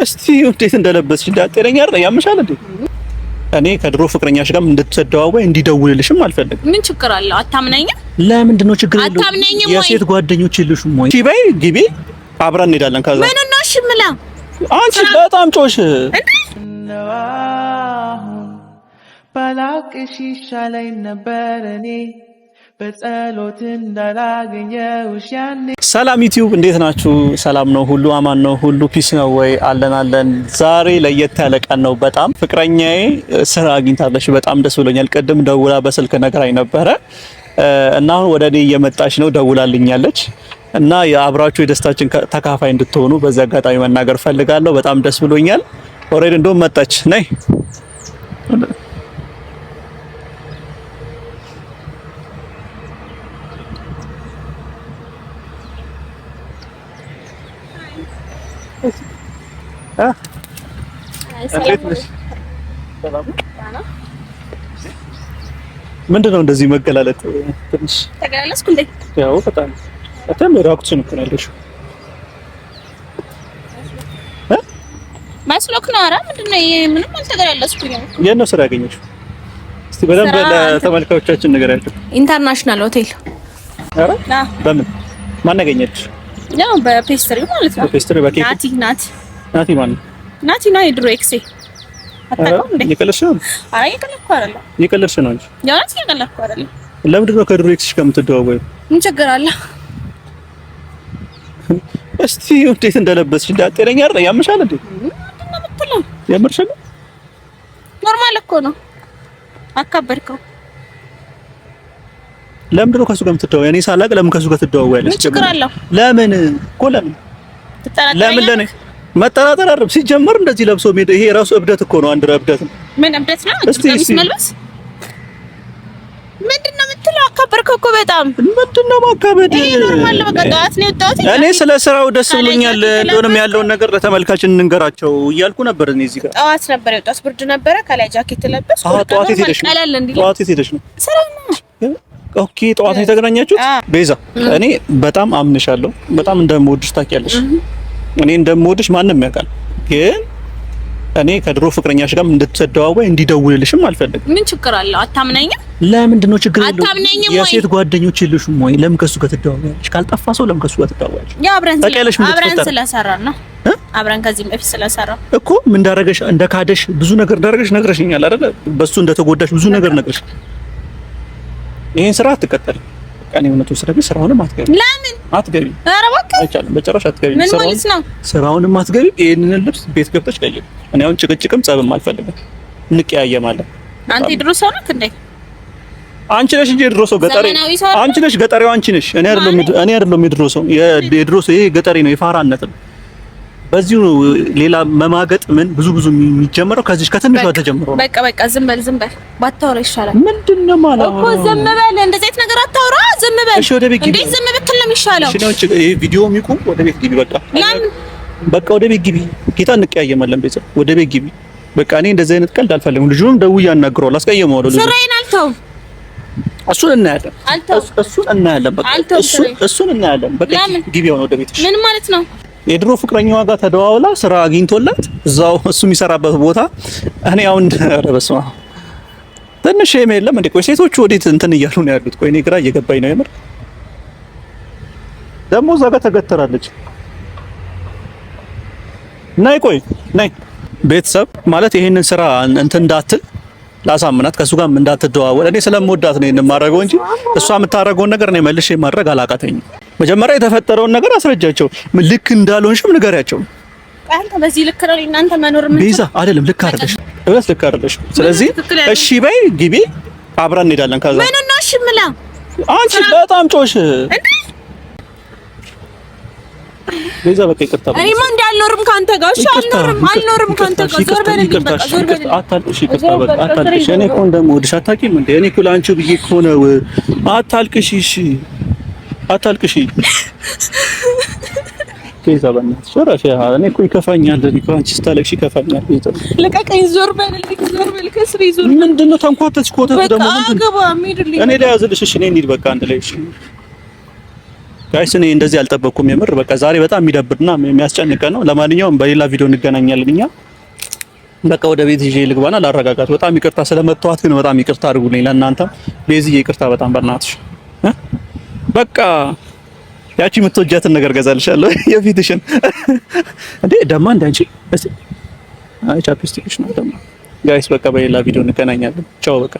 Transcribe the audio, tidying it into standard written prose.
እስቲ እንዴት እንደለበስሽ እንዳጠረኛ አይደል ያምሻል እንዴ? እኔ ከድሮ ፍቅረኛሽ ጋር እንድትሰደዋወይ እንዲደውልልሽም አልፈልግም። ምን ችግር አለው? አታምነኝም? ለምንድን ነው ችግር የለውም? አታምነኝም ወይ? የሴት ጓደኞች የሉሽም ወይ? እሺ በይ ግቢ፣ አብረን እንሄዳለን። ከዛ ምን ነው እሺ የምለው? አንቺ በጣም ጮሽ ባላቅሽ ይሻለኝ ነበር እኔ በጸሎት እንዳላገኘውሽ ያኔ። ሰላም ዩቲዩብ እንዴት ናችሁ? ሰላም ነው? ሁሉ አማን ነው? ሁሉ ፒስ ነው ወይ? አለን። ዛሬ ለየት ያለ ቀን ነው። በጣም ፍቅረኛዬ ስራ አግኝታለች። በጣም ደስ ብሎኛል። ቅድም ደውላ በስልክ ነግራኝ ነበረ እና አሁን ወደ እኔ እየመጣች ነው። ደውላልኛለች እና የአብራችሁ የደስታችን ተካፋይ እንድትሆኑ በዚህ አጋጣሚ መናገር ፈልጋለሁ። በጣም ደስ ብሎኛል። ኦሬዲ እንደውም መጣች። ነይ ምንድነው እንደዚህ መገላለጥ? ትንሽ ተገላለጽኩ እንዴ? ያው በጣም ራቁትሽን እኮ ነው ያለሽው። ማስሎክ ነው። ኧረ ምንድነው ይሄ? ምንም አልተገላለጽኩኝም። የት ነው ስራ ያገኘሽው? እስቲ በደንብ ለተመልካቾቻችን ንገሪያቸው። ኢንተርናሽናል ሆቴል። ኧረ በምን ማን ያገኘች? ያው በፔስትሪ ማለት ነው። በፔስትሪ በኬክ። ናቲ ማን? ናቲ ነው የድሮ ኤክሴ። አታውቀውም እንዴ? የቀለድሽ ነው? አይ የቀለድኩ አይደለም። የቀለድሽ ነው እንጂ። ያውስ የቀለድኩ አይደለም። ለምንድን ነው ከድሮ ኤክስሽ ጋር የምትደዋወዩ? ምን ችግር አለ? እስቲ እንዴት እንደለበስሽ እንዳጠረኛ አይደል ያምሻል እንዴ? ምንድነው የምትለው? ያምርሻል? ኖርማል እኮ ነው። አካበድከው። ለምንድን ነው ከሱ ጋር የምትደዋወዩ? እኔ ሳላቅ ለምን ከሱ ጋር ትደዋወያለሽ? ምን ችግር አለ? ለምን እኮ ለምን ለምን መጠራጠር አይደለም ሲጀመር እንደዚህ ለብሶ ሜዳ ይሄ ራሱ እብደት እኮ ነው። አንድ እብደት ነው። ምን እብደት ነው? ቀሚስ መልበስ ምንድነው የምትለው? አካበርከው እኮ በጣም ምንድነው ማካበድ? ይሄ ኖርማል ነው። በቃ ጠዋት ነው የወጣሁት። እኔ ስለ ስራው ደስ ብሎኛል። እንደውም ያለውን ነገር ለተመልካች እንንገራቸው እያልኩ ነበር። እኔ እዚህ ጋር ጠዋት ነበር የወጣሁት። ብርድ ነበረ። ከላይ ጃኬት ለበስኩ። ጠዋት የት ሄደሽ ነው? ጠዋት የት ሄደሽ ነው? ስራ ነው። ኦኬ ጠዋት ነው የተገናኛችሁት? ቤዛ እኔ በጣም አምንሻለሁ። በጣም እንደምወድሽ ታውቂያለሽ። እኔ እንደምወድሽ ማንንም ያውቃል። ግን እኔ ከድሮ ፍቅረኛሽ ጋር እንድትሰደዋወይ እንዲደውልልሽም አልፈልግም። ምን ችግር አለው? አታምነኝም? ለምንድን ነው ችግር የለውም? አታምነኝም ወይ? የሴት ጓደኞች የሉሽም ወይ? ለምን ከሱ ጋር ትደዋወያለሽ? ካልጠፋ ሰው ለምን ከሱ ጋር ትደዋወያለሽ? ያ አብረን ስለሰራን ነው። አብረን ከዚህ በፊት ስለሰራን እኮ ምን እንዳረገሽ እንደካደሽ ብዙ ነገር እንዳረገሽ ነግረሽኛል አይደል? በሱ እንደተጎዳሽ ብዙ ነገር ነግረሽ ይሄን ስራ አትከተልም። ቀን የሆነቱ ስራውንም አትገቢ። ለምን አትገቢ? ኧረ እባክህ አይቻልም። በጭራሽ አትገቢ። ምን ማለት ነው? ስራውንም አትገቢ። ይሄንን ልብስ ቤት ገብተሽ ቀይሪ። እኔ አሁን ጭቅጭቅም ጸብም አልፈልግም። እንቀያየማለን። አንተ የድሮ ሰው ነህ እንዴ? አንቺ ነሽ እንጂ የድሮ ሰው ገጠሬ። አንቺ ነሽ ገጠሬው። አንቺ ነሽ። እኔ አይደለም የድሮ ሰው። የድሮ ሰው ይሄ ገጠሬ ነው። የፋራነት ነው። በዚሁ ሌላ መማገጥ ምን ብዙ የሚጀምረው ከዚህ ከትንሿ ተጀምሮ ነው። በቃ ዝም በል ባታወራ ይሻላል። ምንድነው ማለት እኮ ዝም በል። እንደዚህ አይነት ነገር አታወራ። ዝም በል። እሺ ወደ ቤት ግቢ። እንዴ ዝም ብትል ነው የሚሻለው? እሺ ነው ይሄ ቪዲዮ የሚቆም። ወደ ቤት ግቢ። በቃ ወደ ቤት ግቢ። ጌታ እንቀያየማለን። ቤት ወደ ቤት ግቢ። በቃ እኔ እንደዚህ አይነት ቀልድ አልፈልግም። ልጁንም ደውዬ አናግረዋለሁ። አስቀየመዋለሁ። ስራዬን አልተውም። እሱን እናያለን። በቃ እሱን እናያለን። በቃ ግቢ ነው ወደ ቤትሽ። ምን ማለት ነው? የድሮ ፍቅረኛዋ ጋር ተደዋውላ ስራ አግኝቶላት እዛው እሱ የሚሰራበት ቦታ እኔ አሁን ረበስማ ትንሽ የለም እንዴ? ቆይ ሴቶቹ ወዴት እንትን እያሉ ነው ያሉት? ቆይ እኔ ግራ እየገባኝ ነው የምር። ደግሞ እዛ ጋር ተገተራለች። ነይ ቤተሰብ ማለት ይሄንን ስራ እንትን እንዳትል ላሳምናት፣ ከሱ ጋር እንዳትደዋወል። እኔ ስለምወዳት ነው ይሄንን ማድረገው እንጂ እሷ የምታረገውን ነገር ነው መልሼ ማድረግ አላቃተኝም። መጀመሪያ የተፈጠረውን ነገር አስረጃቸው። ልክ እንዳልሆንሽም ንገሪያቸው። አንተ በዚህ ልክ ነው እናንተ መኖር ምን ቤዛ አይደለም። ልክ አይደለሽ፣ እውነት ልክ አይደለሽ። ስለዚህ እሺ በይ ግቢ፣ አብረን እንሄዳለን። ከዛ ምን ነው እሺ የምለው? አንቺ በጣም ጮሽ ቤዛ። በቃ ይቅርታ። እኔማ እንዳልኖርም ካንተ ጋር እሺ፣ አልኖርም ካንተ ጋር። ዞር በል አታልቅሽ። ይቅርታ በቃ አታልቅሽ። እኔ እኮ እንደምወድሽ አታውቂም እንዴ? እኔ እኮ ለአንቺ ብዬ እኮ ነው። አታልቅሽ። እሺ አታልቅሽ። ቤዛ በእናትሽ ጭራሽ እኔ እኮ ይከፋኛል። እኔ እኮ አንቺ ስታለቅሽ ይከፋኛል። ቤዛ ልቀቀኝ። ዞር በል ከስሪ ዞር። ምንድነው ተንኳተች? ኮተት ደግሞ ምንድነው? እኔ ላይ ያዝልሽ። እሺ እኔ እንሂድ በቃ አንድ ላይ። እሺ ጋይስ እኔ እንደዚህ አልጠበቅኩም የምር በቃ ዛሬ በጣም የሚደብርና የሚያስጨንቅ ነው። ለማንኛውም በሌላ ቪዲዮ እንገናኛለን። እኛ በቃ ወደ ቤት ይዤ ልግባና ላረጋጋት። በጣም ይቅርታ ስለመተዋት ግን በጣም ይቅርታ አድርጉልኝ። ለእናንተም ቤዝዬ ይቅርታ በጣም በእናትሽ በቃ ያቺ የምትወጃትን ነገር ገዛልሻለሁ የፊትሽን እንዴ ደማ እንዳንቺ እሺ አይ ቻፕስቲክሽ ነው ደማ ጋይስ በቃ በሌላ ቪዲዮ እንገናኛለን። ቻው በቃ